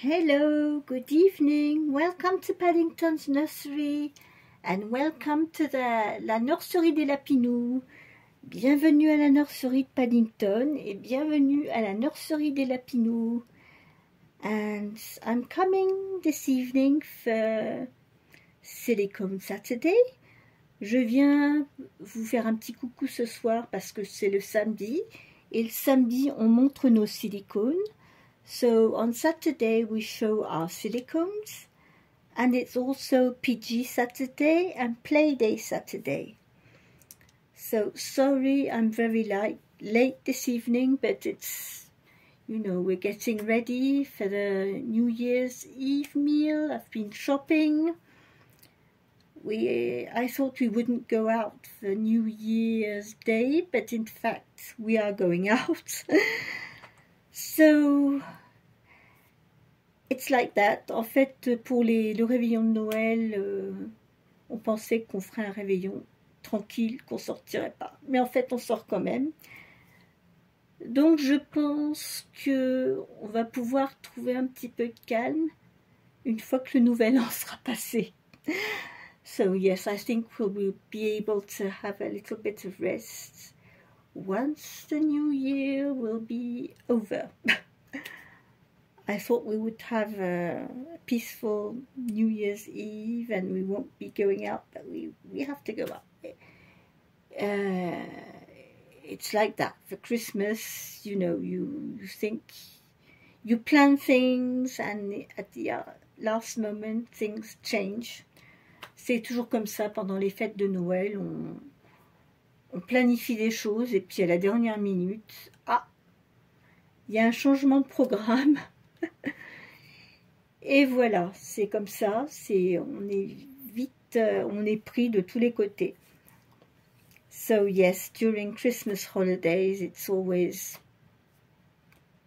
Hello, good evening. Welcome to Paddington's nursery and welcome to la nurserie des Lapinous. Bienvenue à la nurserie de Paddington et bienvenue à la nurserie des Lapinous. And I'm coming this evening for Silicone Saturday. Je viens vous faire un petit coucou ce soir parce que c'est le samedi. Et le samedi, on montre nos silicones. So on Saturday we show our silicones, and it's also PG Saturday and Playday Saturday. So sorry I'm very late this evening, but it's, we're getting ready for the New Year's Eve meal. I've been shopping. I thought we wouldn't go out for New Year's Day, but in fact we are going out. So it's like that. En fait, pour le réveillon de Noël, on pensait qu'on ferait un réveillon tranquille, qu'on sortirait pas. Mais en fait, on sort quand même. Donc, je pense que on va pouvoir trouver un petit peu de calme une fois que le nouvel an sera passé. So yes, I think we'll be able to have a little bit of rest once the new year will be over. I thought we would have a peaceful New Year's Eve and we won't be going out, but we have to go out. It's like that. For Christmas, you think, you plan things and at the last moment, things change. C'est toujours comme ça pendant les fêtes de Noël. On planifie des choses et puis à la dernière minute, il y a un changement de programme. Et voilà, c'est comme ça, on est pris de tous les côtés. So yes, during Christmas holidays, it's always,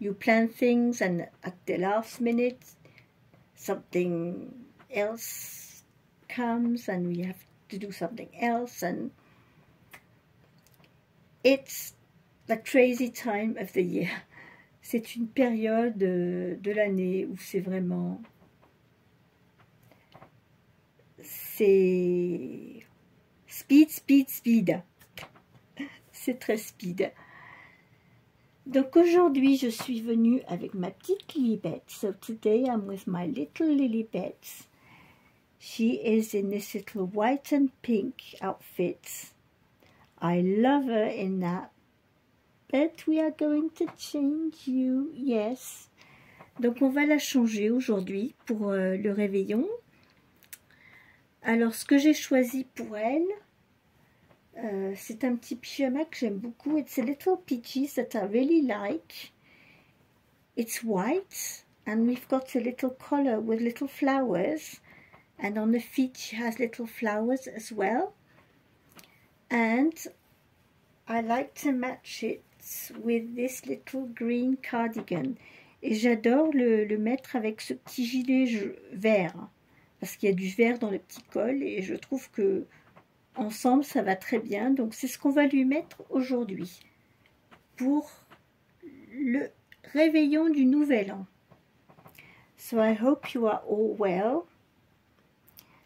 you plan things and at the last minute, something else comes and we have to do something else, and it's the crazy time of the year. C'est une période de l'année où c'est vraiment... C'est... Speed, speed, speed. C'est très speed. Donc aujourd'hui, je suis venue avec ma petite Lilibet. So today I'm with my little Lilibet. She is in this little white and pink outfit. I love her in that. But we are going to change you, yes. Donc on va la changer aujourd'hui pour le réveillon. Alors ce que j'ai choisi pour elle, c'est un petit pyjama que j'aime beaucoup. It's a little PJs that I really like. It's white and we've got a little collar with little flowers. And on the feet she has little flowers as well. And I like to match it with this little green cardigan. Et j'adore le mettre avec ce petit gilet vert. Parce qu'il y a du vert dans le petit col. Et je trouve que ensemble ça va très bien. Donc c'est ce qu'on va lui mettre aujourd'hui. Pour le réveillon du Nouvel An. So I hope you are all well.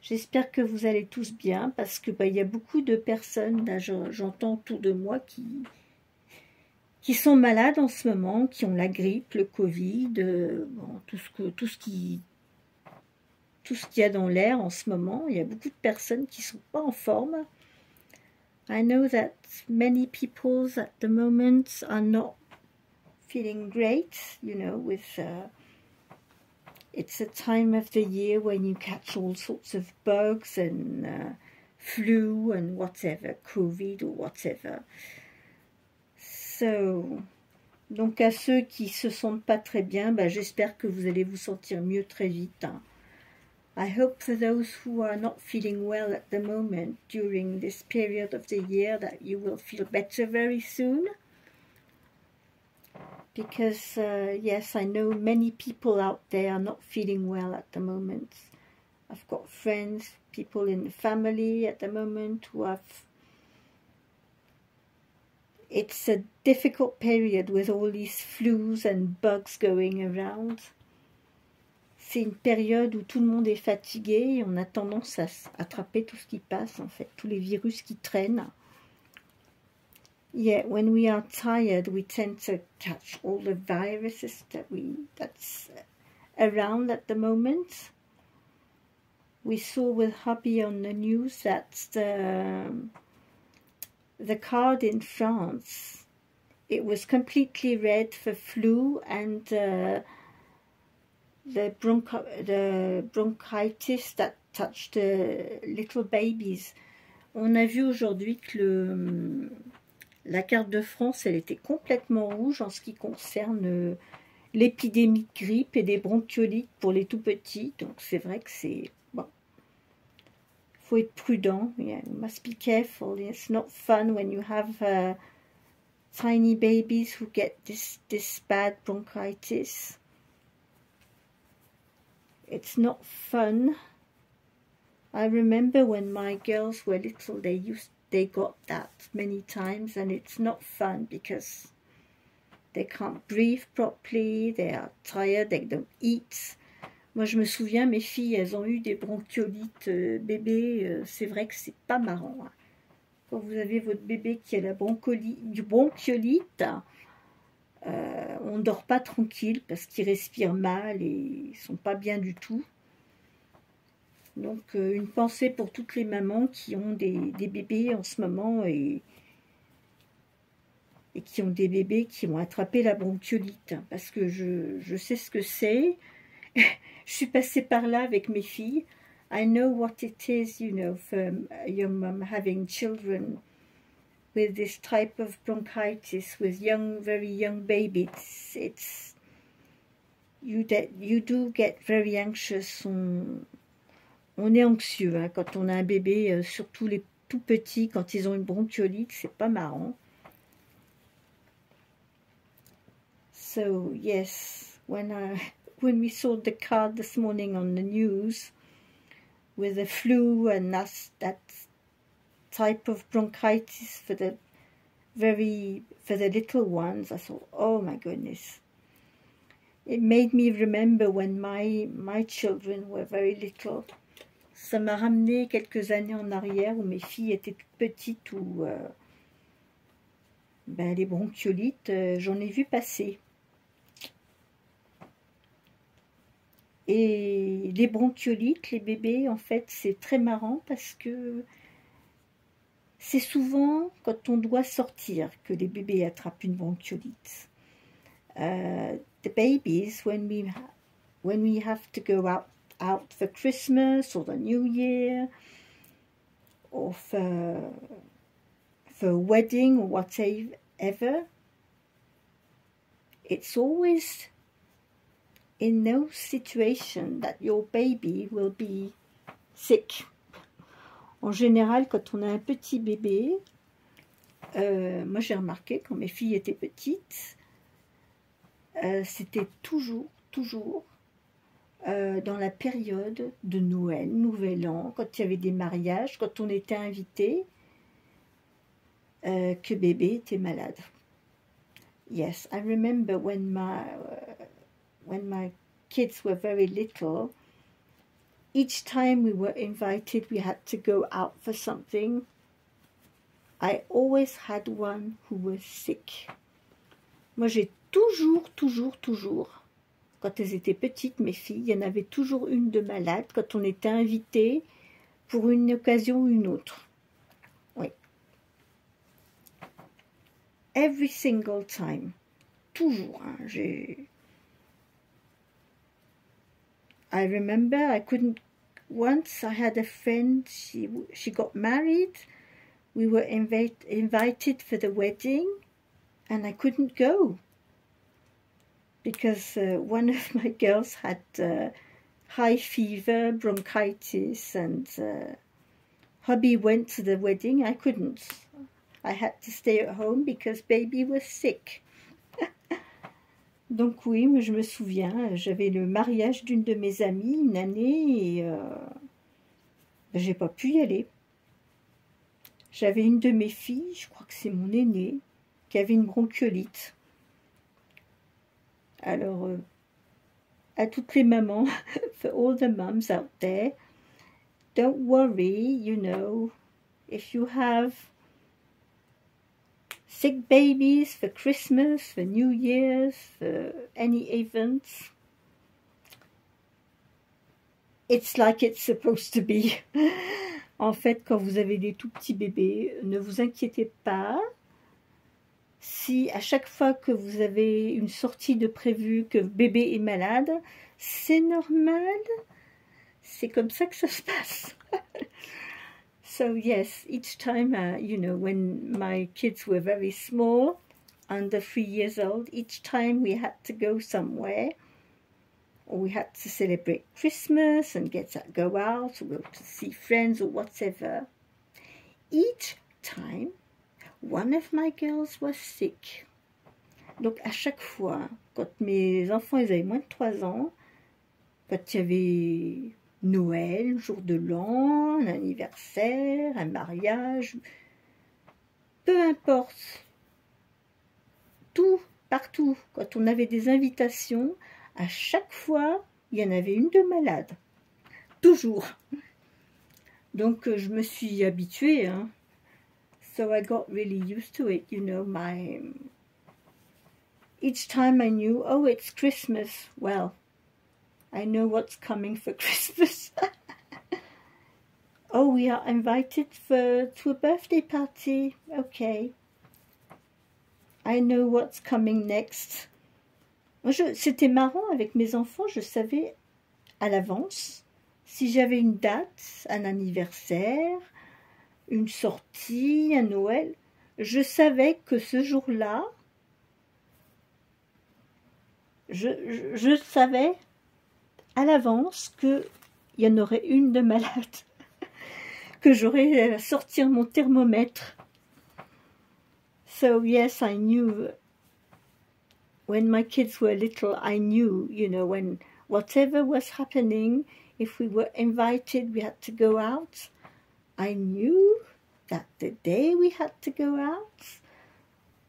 J'espère que vous allez tous bien parce que il y a beaucoup de personnes, là j'entends autour de moi qui sont malades en ce moment, qui ont la grippe, le Covid, bon, tout ce qu'il y a dans l'air en ce moment. Il y a beaucoup de personnes qui sont pas en forme. I know that many people at the moment are not feeling great, with it's a time of the year when you catch all sorts of bugs and flu and whatever, COVID or whatever. So, donc à ceux qui se sentent pas très bien, j'espère que vous allez vous sentir mieux très vite. Hein. I hope for those who are not feeling well at the moment during this period of the year that you will feel better very soon. Because, yes, I know many people out there are not feeling well at the moment. I've got friends, people in the family at the moment who have... It's a difficult period with all these flus and bugs going around. c'est une période où tout le monde est fatigué et on a tendance à attraper tout ce qui passe, en fait, tous les virus qui traînent. Yeah, when we are tired, we tend to catch all the viruses that's around at the moment. We saw with hubby on the news that the card in France, it was completely red for flu and the bronchitis that touched the little babies. On a vu aujourd'hui que la carte de France, elle était complètement rouge en ce qui concerne l'épidémie de grippe et des bronchiolites pour les tout petits. Donc c'est vrai que c'est bon. Faut être prudent. Yeah, you must be careful. It's not fun when you have tiny babies who get this bad bronchitis. It's not fun. I remember when my girls were little, they got that many times, and it's not fun because they can't breathe properly, they are tired, they don't eat. Moi, je me souviens, mes filles, elles ont eu des bronchiolites bébés. C'est vrai que c'est pas marrant. Hein. Quand vous avez votre bébé qui a du bronchiolite, on ne dort pas tranquille parce qu'ils respirent mal et ils sont pas bien du tout. Donc, une pensée pour toutes les mamans qui ont des bébés en ce moment et qui ont des bébés qui ont attrapé la bronchiolite. Parce que je sais ce que c'est. Je suis passée par là avec mes filles. I know what it is, you know, for a young mum having children with this type of bronchitis, with very young babies. You do get very anxious. On est anxieux hein, quand on a un bébé, surtout les tout petits, quand ils ont une bronchiolite, c'est pas marrant. So yes, when we saw the card this morning on the news with the flu and that type of bronchitis for the little ones, I thought, oh my goodness. It made me remember when my children were very little. Ça m'a ramené quelques années en arrière où mes filles étaient toutes petites, où les bronchiolites, j'en ai vu passer. Et les bronchiolites, les bébés, en fait, c'est très marrant parce que c'est souvent quand on doit sortir que les bébés attrapent une bronchiolite. The babies, when we have to go out for Christmas or the New Year or for a wedding or whatever, it's always in those situations that your baby will be sick. En général, quand on a un petit bébé, moi j'ai remarqué quand mes filles étaient petites, c'était toujours dans la période de Noël, Nouvel An, quand il y avait des mariages, quand on était invité, que bébé était malade. Yes, I remember when my kids were very little, each time we were invited, we had to go out for something. I always had one who was sick. Moi, j'ai toujours, quand elles étaient petites, mes filles, il y en avait toujours une de malade quand on était invité pour une occasion ou une autre. Oui. Every single time. Toujours. Hein, I remember once I had a friend, she got married. We were invited for the wedding and I couldn't go. Because one of my girls had high fever, bronchitis, and hubby went to the wedding. I couldn't. I had to stay at home because baby was sick. Donc oui, je me souviens, j'avais le mariage d'une de mes amies une année et j'ai pas pu y aller. J'avais une de mes filles, je crois que c'est mon aînée, qui avait une bronchiolite. Alors, à toutes les mamans, for all the mums out there, don't worry, you know, if you have sick babies for Christmas, for New Year's, for any events, it's like it's supposed to be. En fait, quand vous avez des tout petits bébés, ne vous inquiétez pas. Si à chaque fois que vous avez une sortie de prévu, que bébé est malade, c'est normal. C'est comme ça que ça se passe. So yes, each time, you know, when my kids were very small, under 3 years old, each time we had to go somewhere, or we had to celebrate Christmas and go out, or go to see friends or whatever. Each time, one of my girls was sick. Donc à chaque fois, quand mes enfants ils avaient moins de 3 ans, quand il y avait Noël, jour de l'an, un anniversaire, un mariage, peu importe, tout, partout, quand on avait des invitations, à chaque fois, il y en avait une de malade. Toujours. Donc, je me suis habituée. Hein. So I got really used to it, you know. Each time I knew, oh, it's Christmas. Well, I know what's coming for Christmas. Oh, we are invited to a birthday party. Okay. I know what's coming next. C'était marrant avec mes enfants, je savais à l'avance si j'avais une date, un anniversaire, une sortie, un Noël. Je savais que ce jour-là, je savais à l'avance qu'il y en aurait une de malade, que j'aurais à sortir mon thermomètre. So yes, I knew. When my kids were little, I knew, you know, when whatever was happening, if we were invited, we had to go out. I knew that the day we had to go out,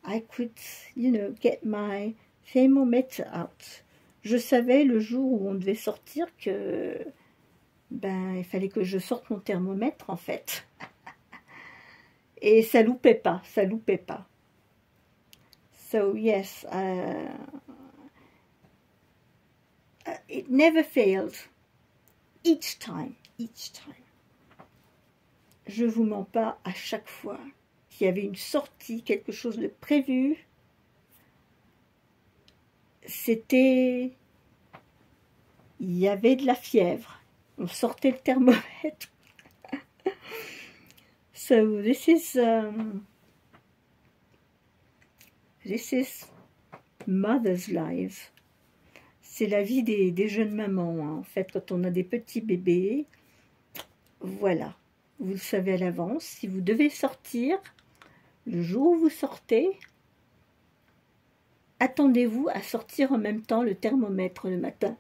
I could, you know, get my thermometer out. Je savais le jour où on devait sortir que, il fallait que je sorte mon thermomètre, en fait. Et ça loupait pas, ça loupait pas. So yes, it never failed. Each time. Je vous mens pas, à chaque fois qu'il y avait une sortie, quelque chose de prévu, il y avait de la fièvre. On sortait le thermomètre. So this is mother's life. C'est la vie des jeunes mamans. Hein. En fait, quand on a des petits bébés, voilà. Vous le savez à l'avance. Si vous devez sortir, le jour où vous sortez, attendez-vous à sortir en même temps le thermomètre le matin.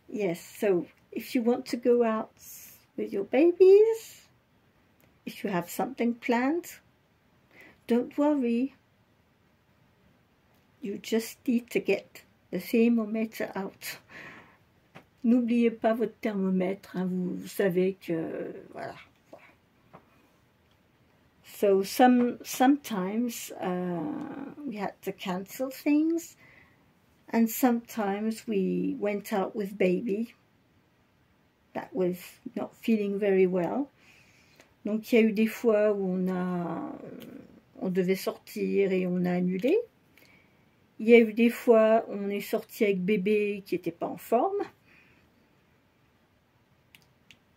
Yes, so if you want to go out with your babies, if you have something planned, don't worry. You just need to get the thermometer out. N'oubliez pas votre thermomètre, hein, vous savez que, voilà. So sometimes we had to cancel things, and sometimes we went out with baby that was not feeling very well. Donc il y a eu des fois où on devait sortir et on a annulé. Il y a eu des fois où on est sorti avec bébé qui n'était pas en forme.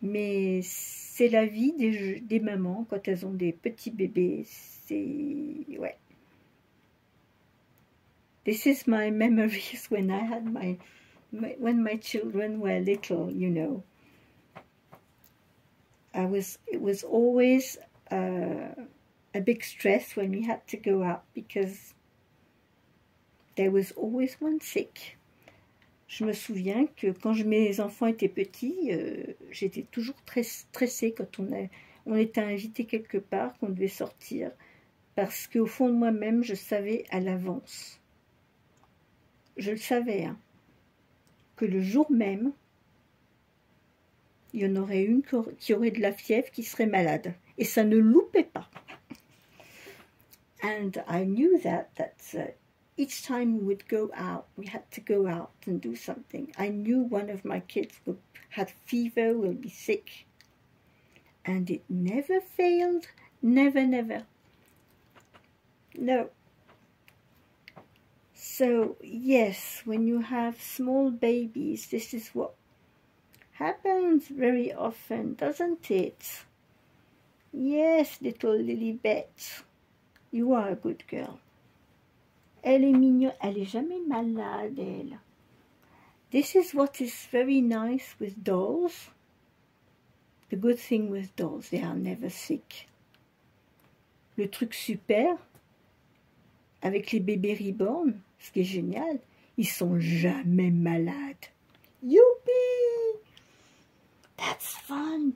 Mais c'est la vie des mamans quand elles ont des petits bébés. Ouais. This is my memories when I had when my children were little, you know. It was always a big stress when we had to go out because there was always one sick. Je me souviens que quand mes enfants étaient petits, j'étais toujours très stressée quand on était invité quelque part, qu'on devait sortir, parce qu'au fond de moi-même, je savais à l'avance. Je le savais, hein. que le jour même, il y en aurait une qui aurait de la fièvre, qui serait malade. Et ça ne loupait pas. And I knew that each time we would go out, we had to go out and do something. I knew one of my kids had fever, will be sick. And it never failed, never, never. No. So, yes, when you have small babies, this is what happens very often, doesn't it? Yes, little Lilibet, you are a good girl. Elle est mignonne, elle est jamais malade, elle. This is what is very nice with dolls. The good thing with dolls, they are never sick. Le truc super, avec les bébés reborn, ce qui est génial, ils sont jamais malades. Youpi! That's fun!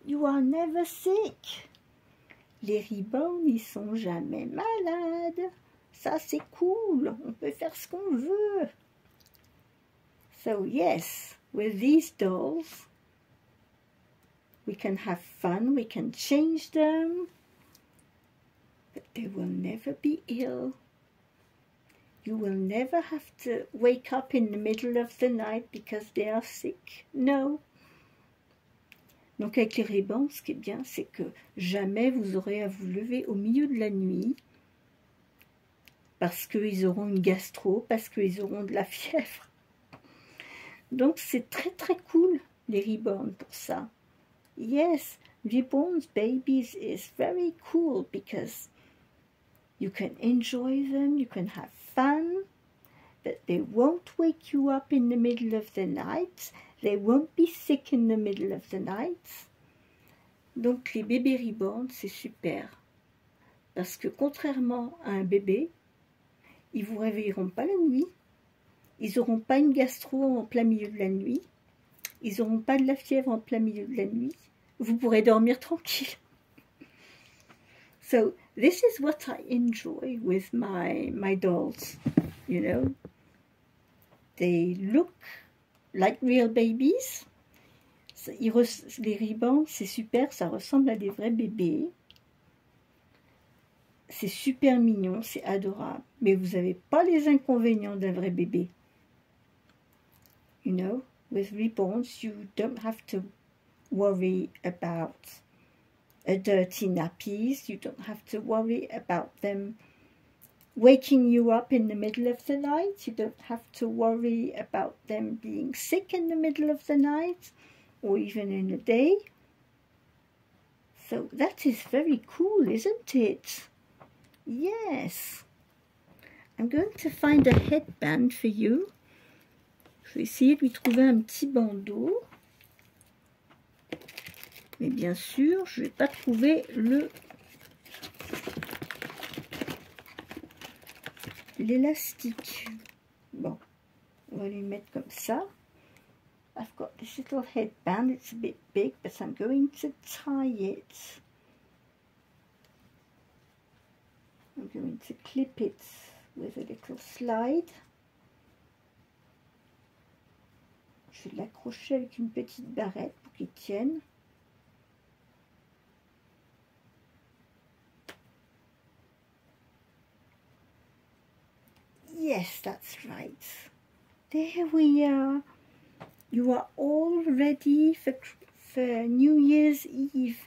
You are never sick. Les reborn, ils sont jamais malades. Ça, c'est cool. On peut faire ce qu'on veut. So, yes, with these dolls, we can have fun, we can change them, but they will never be ill. You will never have to wake up in the middle of the night because they are sick. No. Donc avec les reborn, ce qui est bien, c'est que jamais vous aurez à vous lever au milieu de la nuit parce qu'ils auront une gastro, parce qu'ils auront de la fièvre. Donc c'est très très cool les reborn pour ça. Yes, reborn babies is very cool because you can enjoy them, you can have fun, but they won't wake you up in the middle of the night. They won't be sick in the middle of the night. Donc les bébés reborn, c'est super. Parce que contrairement à un bébé, ils ne vous réveilleront pas la nuit. Ils n'auront pas une gastro en plein milieu de la nuit. Ils n'auront pas de la fièvre en plein milieu de la nuit. Vous pourrez dormir tranquille. So this is what I enjoy with my dolls. You know, they look like real babies. Les reborn, c'est super, ça ressemble à des vrais bébés. C'est super mignon, c'est adorable. Mais vous n'avez pas les inconvénients d'un vrai bébé. You know, with reborns, you don't have to worry about dirty nappies. You don't have to worry about them waking you up in the middle of the night. You don't have to worry about them being sick in the middle of the night or even in the day. So that is very cool, isn't it? Yes. I'm going to find a headband for you. Je vais essayer de lui trouver un petit bandeau. Mais bien sûr, je ne vais pas trouver l'élastique. Bon, on va lui mettre comme ça. I've got this little headband. It's a bit big, but I'm going to tie it. I'm going to clip it with a little slide. Je vais l'accrocher avec une petite barrette pour qu'il tienne. Yes, that's right. There we are. You are all ready for New Year's Eve.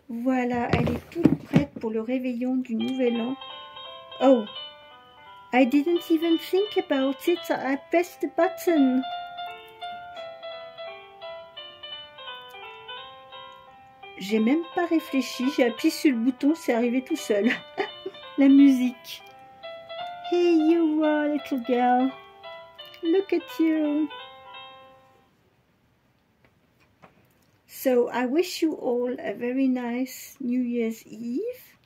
Voilà, elle est toute prête pour le réveillon du Nouvel An. Oh, I didn't even think about it. I pressed the button. J'ai même pas réfléchi, j'ai appuyé sur le bouton, c'est arrivé tout seul. La musique. Here you are, little girl. Look at you. So I wish you all a very nice New Year's Eve.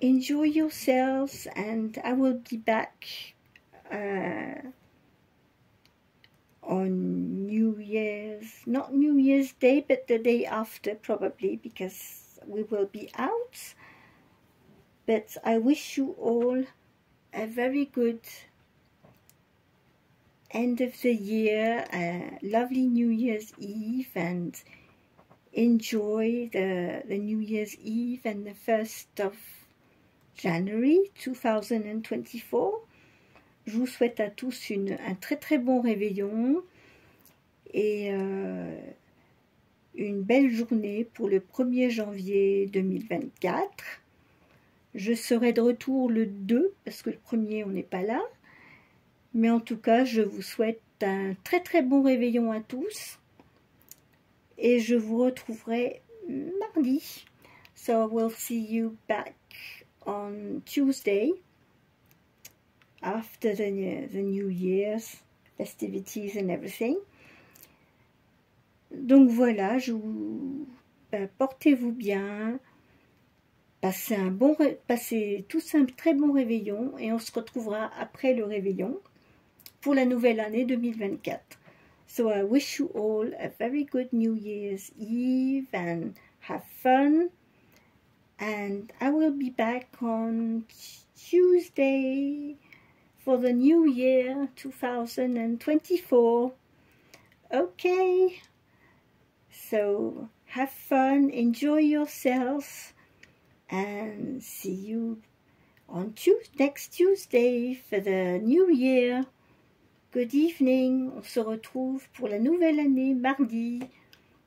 Enjoy yourselves, and I will be back on New Year's, not New Year's Day, but the day after probably, because we will be out. But I wish you all a very good end of the year, lovely New Year's Eve, and enjoy the New Year's Eve and the 1st of January 2024. Je vous souhaite à tous un très très bon réveillon et une belle journée pour le 1er janvier 2024. Je serai de retour le 2 parce que le 1er on n'est pas là. Mais en tout cas, je vous souhaite un très très bon réveillon à tous. Et je vous retrouverai mardi. So we'll see you back on Tuesday after the New Year's festivities and everything. Donc voilà, portez-vous bien, passez tous un très bon réveillon et on se retrouvera après le réveillon pour la nouvelle année 2024. So I wish you all a very good New Year's Eve and have fun. And I will be back on Tuesday for the new year 2024. Okay. So have fun, enjoy yourselves, and see you on next Tuesday for the new year. Good evening, on se retrouve pour la nouvelle année mardi.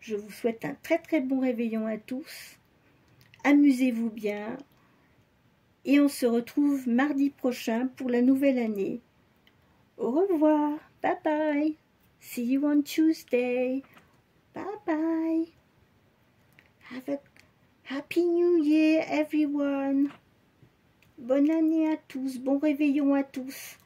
Je vous souhaite un très très bon réveillon à tous. Amusez-vous bien. Et on se retrouve mardi prochain pour la nouvelle année. Au revoir. Bye bye. See you on Tuesday. Bye bye. Have a happy new year everyone. Bonne année à tous. Bon réveillon à tous.